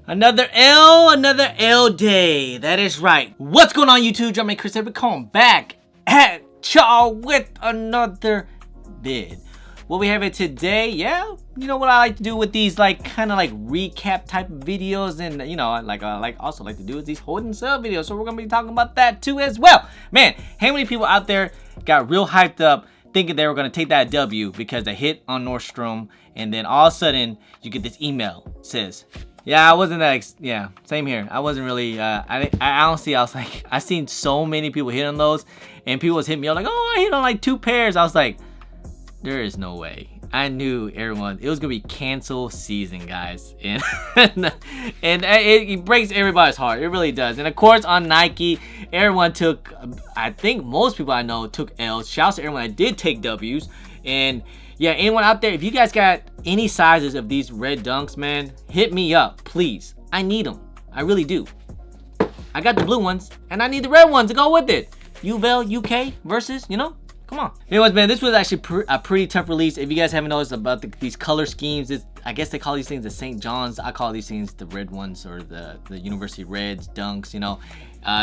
Another L day. That is right. What's going on, YouTube? Jumpman Chris here. We're coming back at y'all with another vid. What we have it today, yeah, you know what I like to do with these kind of recap type of videos, and I also like to do is these hold and sell videos. So we're gonna be talking about that too as well. Man, how many people out there got real hyped up thinking they were gonna take that W because they hit on Nordstrom, and then all of a sudden you get this email says, yeah, I wasn't that, yeah, same here. I wasn't really, I honestly, I was like, I seen so many people hit on those, and people was hitting me up like, oh, I hit on like 2 pairs. I was like, there is no way. I knew everyone, it was gonna be cancel season, guys. And it breaks everybody's heart. It really does. And of course on Nike, everyone took, I think most people I know took L's. Shouts to everyone that did take W's. And yeah, anyone out there, if you guys got any sizes of these red dunks, man, hit me up, please. I need them. I really do. I got the blue ones, and I need the red ones to go with it. Uvel, UK versus, come on. Anyways, man, this was actually a pretty tough release. If you guys haven't noticed about these color schemes, I guess they call these things the St. John's. I call these things the red ones, or the University Reds, dunks,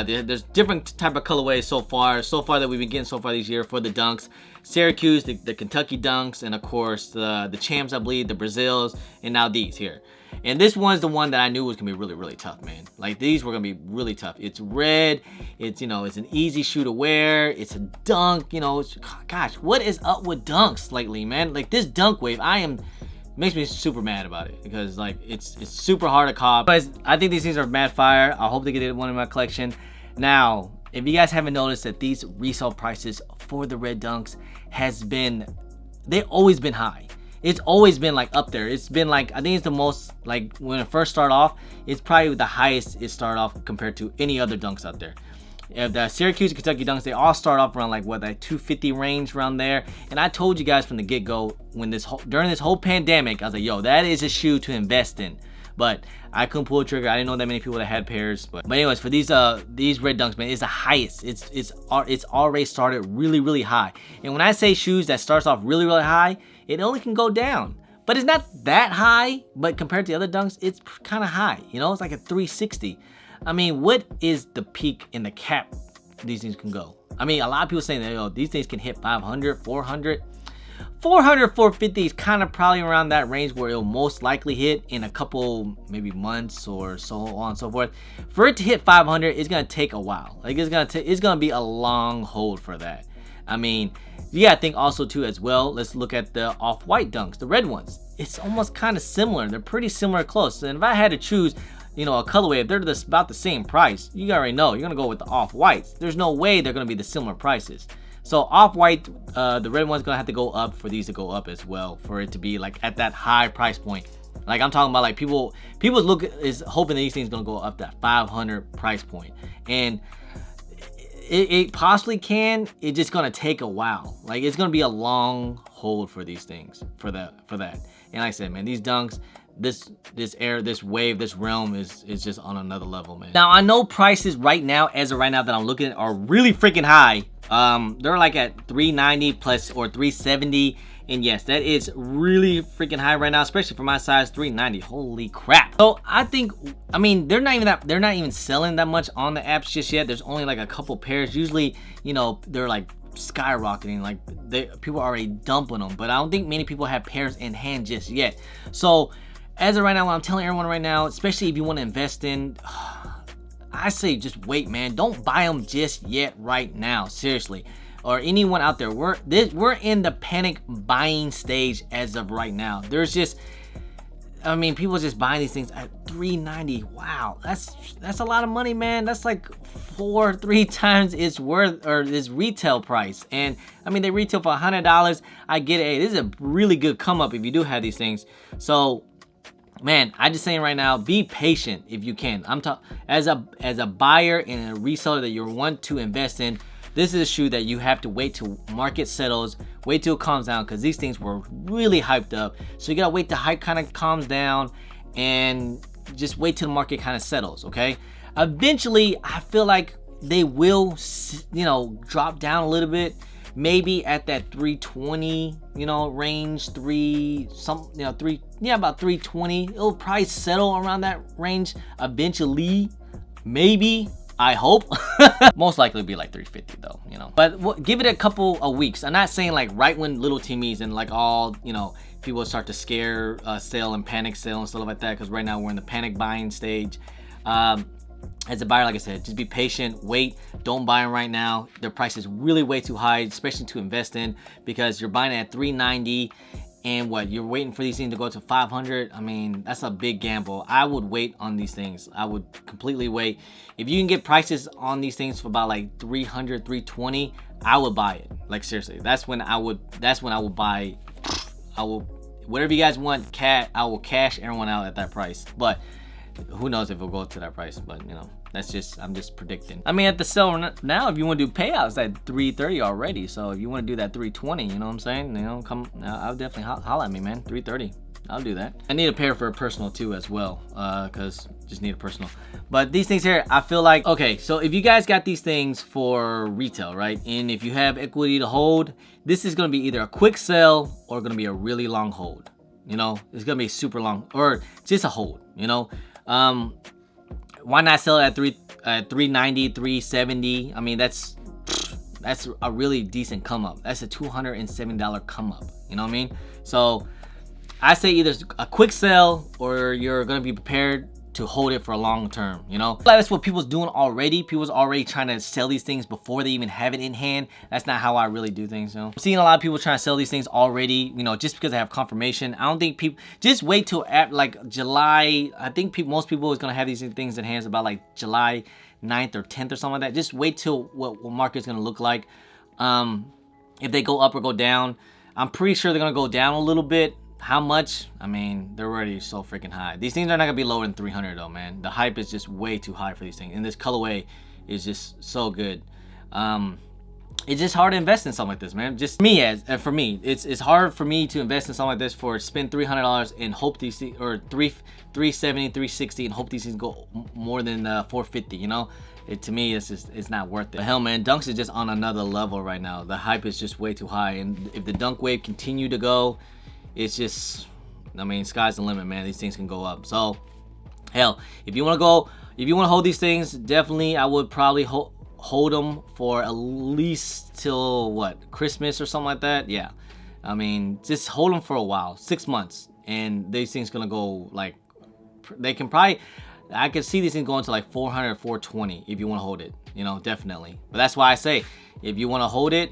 There's different type of colorways so far that we've been getting so far this year for the dunks. Syracuse, the Kentucky dunks, and of course the champs, I believe, the Brazils, and now these here. And this one's the one that I knew was gonna be really, really tough, man. Like, these were gonna be really tough. It's red, it's it's an easy shoe to wear, it's a dunk, gosh, what is up with dunks lately, man? Like, this dunk wave, makes me super mad about it, because it's super hard to cop. But I think these things are mad fire. I hope to get one in my collection. Now, if you guys haven't noticed that these resale prices for the red dunks they've always been high. It's always been up there. It's been I think it's the most, when it first started off, it's probably the highest it started off compared to any other dunks out there. The Syracuse and Kentucky dunks, they all start off around that 250 range around there. And I told you guys from the get-go, during this whole pandemic, I was like, yo, that is a shoe to invest in. But I couldn't pull a trigger. I didn't know that many people that had pairs. But anyways, for these red dunks, man, it's the highest. It's already started really, really high. And when I say shoes that starts off really, really high, it only can go down. But it's not that high. But compared to the other dunks, it's kind of high. It's like a 360. I mean, what is the peak in the cap these things can go? I mean, a lot of people saying that, these things can hit 500, 400. 400, 450 is kind of probably around that range where it'll most likely hit in a couple, maybe months or so on and so forth. For it to hit 500, it's gonna take a while. It's gonna be a long hold for that. I mean, you gotta think also too as well. Let's look at the off-white dunks, the red ones. It's almost kind of similar. They're pretty similar, close. And if I had to choose, a colorway, if they're about the same price, you already know you're gonna go with the off-whites. There's no way they're gonna be the similar prices. So off-white, the red one's gonna have to go up for these to go up as well, for it to be at that high price point. I'm talking about people is hoping that these things gonna go up that 500 price point, and it possibly can. It's just gonna take a while. It's gonna be a long hold for these things, for that. And like I said, man, these dunks, this wave, this realm is just on another level, man. Now I know prices right now, as of right now that I'm looking at, are really freaking high. They're at 390 plus or 370, and yes, that is really freaking high right now, especially for my size. 390, holy crap. So I mean, they're not even selling that much on the apps just yet. There's only a couple pairs. Usually, they're skyrocketing, people are already dumping them, but I don't think many people have pairs in hand just yet. So as of right now, what I'm telling everyone right now, especially if you want to invest in, I say just wait, man. Don't buy them just yet right now, seriously. Or anyone out there, we're in the panic buying stage as of right now. There's just, I mean, people just buying these things at $390. Wow, that's a lot of money, man. That's 3 times its worth, or its retail price. And I mean, they retail for $100. I get it. Hey, this is a really good come up if you do have these things. So, man, I just saying right now, be patient if you can. I'm talking as a buyer and a reseller that you want to invest in. This is a shoe that you have to wait till market settles, wait till it calms down, because these things were really hyped up. So you gotta wait till hype kind of calms down, and just wait till the market kind of settles. Okay, eventually I feel like they will, drop down a little bit. maybe at that 320, you know, range, about 320. It'll probably settle around that range eventually, maybe. I hope. Most likely be like 350 though, you know. But give it a couple of weeks. I'm not saying like right when little Timmy's and like all, you know, people start to scare sale and panic sale and stuff like that, because right now we're in the panic buying stage. As a buyer, like I said, just be patient, wait, don't buy them right now. Their price is really way too high, especially to invest in, because you're buying it at 390 and what, you're waiting for these things to go to 500. I mean, that's a big gamble. I would wait on these things. I would completely wait. If you can get prices on these things for about like 300, 320, I would buy it. Like seriously, that's when I would buy. I will, whatever you guys want, I will cash everyone out at that price. But who knows if it'll go to that price, but you know, I'm just predicting. I mean, at the sale now, if you want to do payouts at 330 already, so if you want to do that 320, you know what I'm saying, you know, I'll definitely holla at me, man. 330, I'll do that. I need a pair for a personal too as well, because just need a personal. But these things here, I feel like, okay, so if you guys got these things for retail, right, and if you have equity to hold, this is going to be either a quick sell or going to be a really long hold. You know, it's going to be super long, or just a hold, you know. Why not sell it at 390, 370? I mean, that's a really decent come up. That's a $207 come up. You know what I mean? So I say either a quick sell or you're gonna be prepared to hold it for a long term, you know? That's what people's doing already. People's already trying to sell these things before they even have it in hand. That's not how I really do things, you know? I'm seeing a lot of people trying to sell these things already, you know, just because they have confirmation. I don't think people, just wait till like July. I think most people is gonna have these things in hands about like July 9th or 10th or something like that. Just wait till what market's gonna look like. If they go up or go down, I'm pretty sure they're gonna go down a little bit. How much? I mean, they're already so freaking high. These things are not gonna be lower than 300 though, man. The hype is just way too high for these things, and this colorway is just so good. It's just hard to invest in something like this, man. Just me, for me, it's hard for me to invest in something like this, for spend $300 and hope these things, or 370, 360, and hope these things go more than 450. You know, to me, it's not worth it. But hell, man, Dunks is just on another level right now. The hype is just way too high, and if the Dunk wave continue to go, it's just, I mean, sky's the limit, man. These things can go up. So, hell, if you want to hold these things, definitely, I would probably hold them for at least till what, Christmas or something like that. Yeah, I mean, just hold them for a while, 6 months, and these things gonna go like, they can probably, I can see these things going to like 400, 420 if you want to hold it, you know, definitely. But that's why I say, if you want to hold it,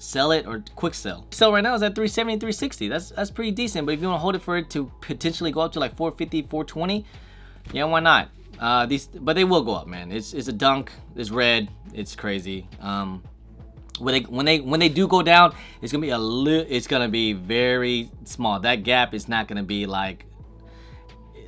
sell it, or quick sell. Sell right now is at 370, 360. That's pretty decent. But if you want to hold it for it to potentially go up to like 450, 420, yeah, why not? But they will go up, man. It's a Dunk. It's red. It's crazy. When they do go down, it's gonna be it's gonna be very small. That gap is not gonna be like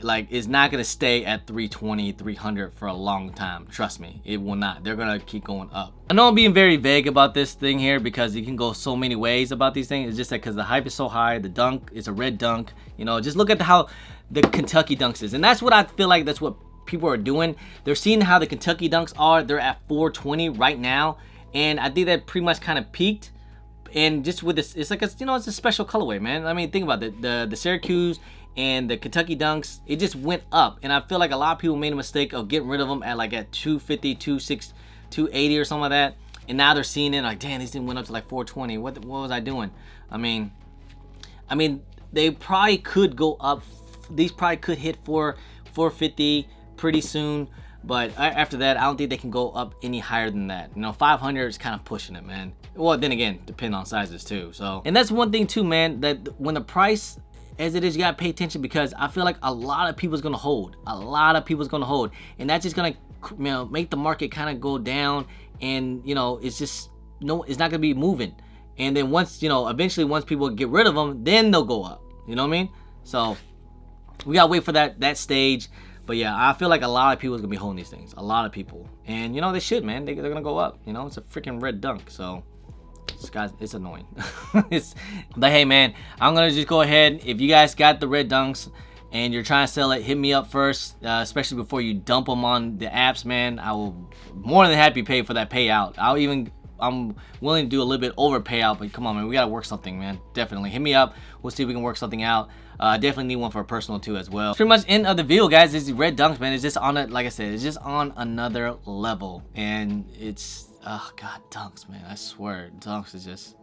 it's not gonna stay at 320, 300 for a long time. Trust me, it will not. They're gonna keep going up. I know I'm being very vague about this thing here because you can go so many ways about these things. It's just that because the hype is so high, the Dunk is a red Dunk. You know, just look at how the Kentucky Dunks is, and that's what I feel like. That's what people are doing. They're seeing how the Kentucky Dunks are. They're at 420 right now, and I think that pretty much kind of peaked. And just with this, it's like it's a special colorway, man. I mean, think about it. The Syracuse and the Kentucky Dunks, it just went up, and I feel like a lot of people made a mistake of getting rid of them at 250, 260, 280 or something like that, and now they're seeing it like, damn, these things went up to like 420. What was I doing? I mean, they probably could go up. These probably could hit 450 pretty soon, but after that, I don't think they can go up any higher than that. 500 is kind of pushing it, man. Well, then again, depending on sizes too. So, and that's one thing too, man, that when the price as it is, you gotta pay attention, because I feel like a lot of people's gonna hold. And that's just gonna, make the market kind of go down, and it's just it's not gonna be moving. And then once eventually once people get rid of them, then they'll go up. You know what I mean? So we gotta wait for that stage. But yeah, I feel like a lot of people is gonna be holding these things. A lot of people, and they should, man. They're gonna go up. It's a freaking red Dunk, so. Guys, it's annoying. But hey, man, I'm gonna just go ahead. If you guys got the red Dunks and you're trying to sell it, hit me up first, especially before you dump them on the apps, man. I will more than happy pay for that payout. I'll even I'm willing to do a little bit over payout, but come on, man, we gotta work something, man. Definitely hit me up. We'll see if we can work something out. Definitely need one for a personal too as well. Pretty much end of the video, guys. These red dunks, man. It's just on it, like I said, it's just on another level, and it's oh god, dunks, man. I swear, dunks is just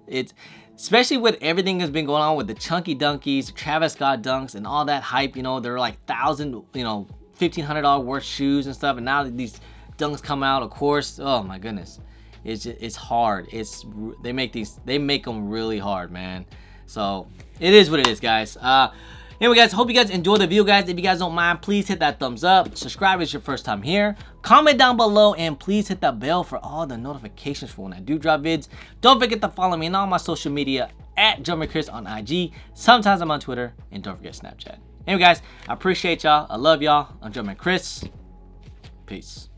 it's especially with everything that's been going on with the chunky dunkies, Travis Scott dunks, and all that hype. You know, they're like $1,500 worth shoes and stuff, and now that these dunks come out, of course, oh my goodness, it's hard. They make them really hard, man. So it is what it is, guys. Anyway, guys, hope you guys enjoy the video, guys. If you guys don't mind, please hit that thumbs up. Subscribe if it's your first time here. Comment down below, and please hit that bell for all the notifications for when I do drop vids. Don't forget to follow me on all my social media at Jumpman Chris on IG. Sometimes I'm on Twitter, and don't forget Snapchat. Anyway, guys, I appreciate y'all. I love y'all. I'm Jumpman Chris. Peace.